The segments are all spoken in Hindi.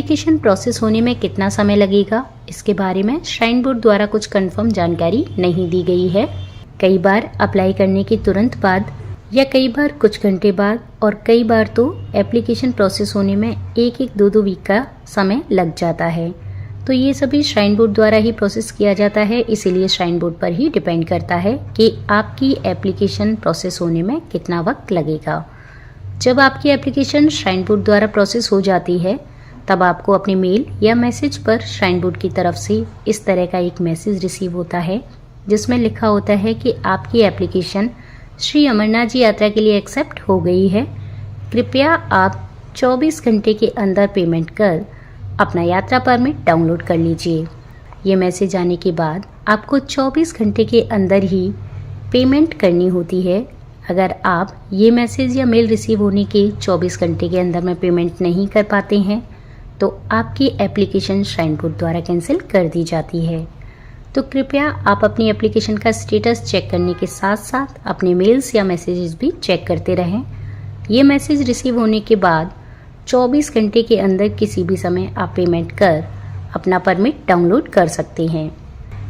एप्लीकेशन प्रोसेस होने में कितना समय लगेगा, इसके बारे में श्राइन बोर्ड द्वारा कुछ कंफर्म जानकारी नहीं दी गई है। कई बार अप्लाई करने के तुरंत बाद या कई बार कुछ घंटे बाद और कई बार तो एप्लीकेशन प्रोसेस होने में एक दो वीक का समय लग जाता है। तो ये सभी श्राइन बोर्ड द्वारा ही प्रोसेस किया जाता है, इसीलिए श्राइन बोर्ड पर ही डिपेंड करता है कि आपकी एप्लीकेशन प्रोसेस होने में कितना वक्त लगेगा। जब आपकी एप्लीकेशन श्राइन बोर्ड द्वारा प्रोसेस हो जाती है तब आपको अपने मेल या मैसेज पर श्राइन बोर्ड की तरफ से इस तरह का एक मैसेज रिसीव होता है जिसमें लिखा होता है कि आपकी एप्लीकेशन श्री अमरनाथ जी यात्रा के लिए एक्सेप्ट हो गई है। कृपया आप 24 घंटे के अंदर पेमेंट कर अपना यात्रा परमिट डाउनलोड कर लीजिए। ये मैसेज आने के बाद आपको 24 घंटे के अंदर ही पेमेंट करनी होती है। अगर आप ये मैसेज या मेल रिसीव होने के 24 घंटे के अंदर में पेमेंट नहीं कर पाते हैं तो आपकी एप्लीकेशन श्राइन बोर्ड द्वारा कैंसिल कर दी जाती है। तो कृपया आप अपनी एप्लीकेशन का स्टेटस चेक करने के साथ साथ अपने मेल्स या मैसेजेस भी चेक करते रहें। ये मैसेज रिसीव होने के बाद 24 घंटे के अंदर किसी भी समय आप पेमेंट कर अपना परमिट डाउनलोड कर सकते हैं।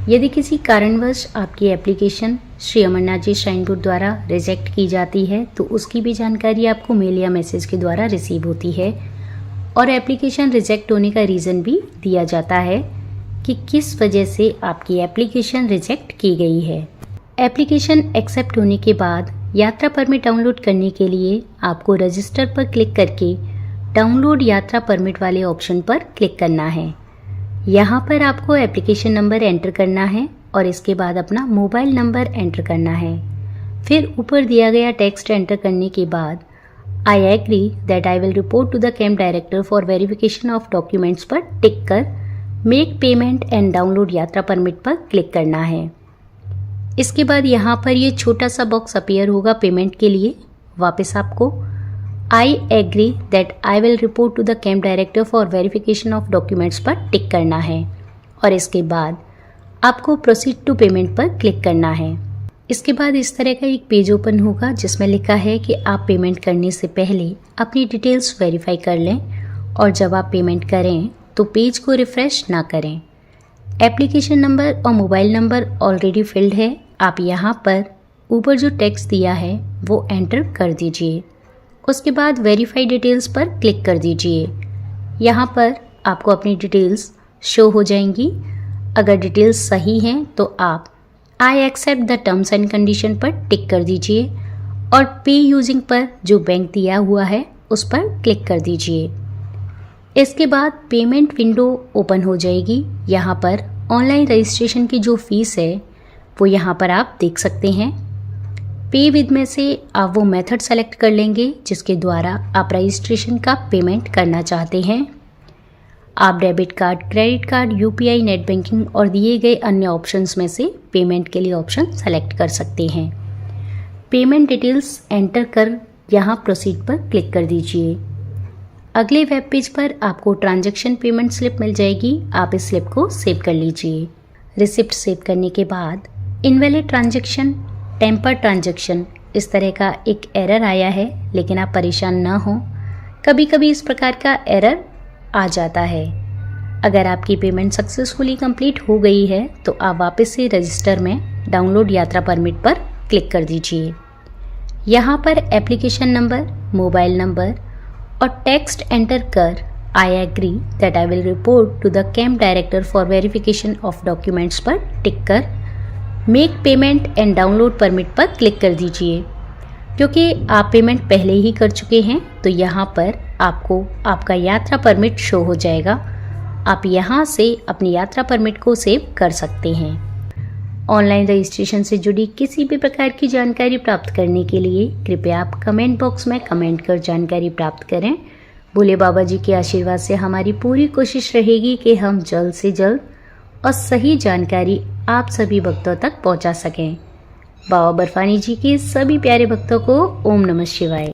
यदि किसी कारणवश आपकी application Shri Amarnath ji shrine board द्वारा रिजेक्ट की जाती है तो उसकी भी जानकारी आपको मेल या मैसेज के द्वारा रिसीव होती है और एप्लीकेशन रिजेक्ट होने का रीज़न भी दिया जाता है कि किस वजह से आपकी एप्लीकेशन रिजेक्ट की गई है। एप्लीकेशन एक्सेप्ट होने के बाद यात्रा परमिट डाउनलोड करने के लिए आपको रजिस्टर पर क्लिक करके डाउनलोड यात्रा परमिट वाले ऑप्शन पर क्लिक करना है। यहाँ पर आपको एप्लीकेशन नंबर एंटर करना है और इसके बाद अपना मोबाइल नंबर एंटर करना है। फिर ऊपर दिया गया टेक्स्ट एंटर करने के बाद I agree that I will report to the camp director for verification of documents पर टिक कर मेक पेमेंट एंड डाउनलोड यात्रा परमिट पर क्लिक करना है। इसके बाद यहाँ पर ये छोटा सा बॉक्स अपीयर होगा पेमेंट के लिए। वापस आपको I agree that I will report to the camp director for verification of documents पर टिक करना है और इसके बाद आपको प्रोसीड टू पेमेंट पर क्लिक करना है। इसके बाद इस तरह का एक पेज ओपन होगा जिसमें लिखा है कि आप पेमेंट करने से पहले अपनी डिटेल्स वेरीफाई कर लें और जब आप पेमेंट करें तो पेज को रिफ्रेश ना करें। एप्लीकेशन नंबर और मोबाइल नंबर ऑलरेडी फिल्ड है। आप यहाँ पर ऊपर जो टेक्स्ट दिया है वो एंटर कर दीजिए। उसके बाद वेरीफाई डिटेल्स पर क्लिक कर दीजिए। यहाँ पर आपको अपनी डिटेल्स शो हो जाएंगी। अगर डिटेल्स सही हैं तो आप I accept the terms and condition पर टिक कर दीजिए और पे यूजिंग पर जो बैंक दिया हुआ है उस पर क्लिक कर दीजिए। इसके बाद पेमेंट विंडो ओपन हो जाएगी। यहाँ पर ऑनलाइन रजिस्ट्रेशन की जो फीस है वो यहाँ पर आप देख सकते हैं। पे विद में से आप वो मेथड सेलेक्ट कर लेंगे जिसके द्वारा आप रजिस्ट्रेशन का पेमेंट करना चाहते हैं। आप debit card, credit card, UPI, net banking और दिए गए अन्य ऑप्शंस में से पेमेंट के लिए ऑप्शन सेलेक्ट कर सकते हैं। पेमेंट डिटेल्स एंटर कर यहाँ प्रोसीड पर क्लिक कर दीजिए। अगले वेब पेज पर आपको ट्रांजैक्शन पेमेंट स्लिप मिल जाएगी। आप इस स्लिप को सेव कर लीजिए। रिसिप्ट सेव करने के बाद इनवैलिड ट्रांजैक्शन, टेम्पर ट्रांजैक्शन इस तरह का एक एरर आया है, लेकिन आप परेशान ना हो। कभी कभी इस प्रकार का एरर आ जाता है। अगर आपकी पेमेंट सक्सेसफुली कंप्लीट हो गई है तो आप वापस से रजिस्टर में डाउनलोड यात्रा परमिट पर क्लिक कर दीजिए। यहाँ पर एप्लीकेशन नंबर, मोबाइल नंबर और टेक्स्ट एंटर कर I agree that I will report to the camp director for verification of documents पर टिक कर make payment and download permit पर क्लिक कर दीजिए। क्योंकि आप पेमेंट पहले ही कर चुके हैं तो यहाँ पर आपको आपका यात्रा परमिट शो हो जाएगा। आप यहाँ से अपनी यात्रा परमिट को सेव कर सकते हैं। ऑनलाइन रजिस्ट्रेशन से जुड़ी किसी भी प्रकार की जानकारी प्राप्त करने के लिए कृपया आप कमेंट बॉक्स में कमेंट कर जानकारी प्राप्त करें। भोले बाबा जी के आशीर्वाद से हमारी पूरी कोशिश रहेगी कि हम जल्द से जल्द और सही जानकारी आप सभी भक्तों तक पहुंचा सकें। बाबा बर्फानी जी के सभी प्यारे भक्तों को ओम नमः शिवाय।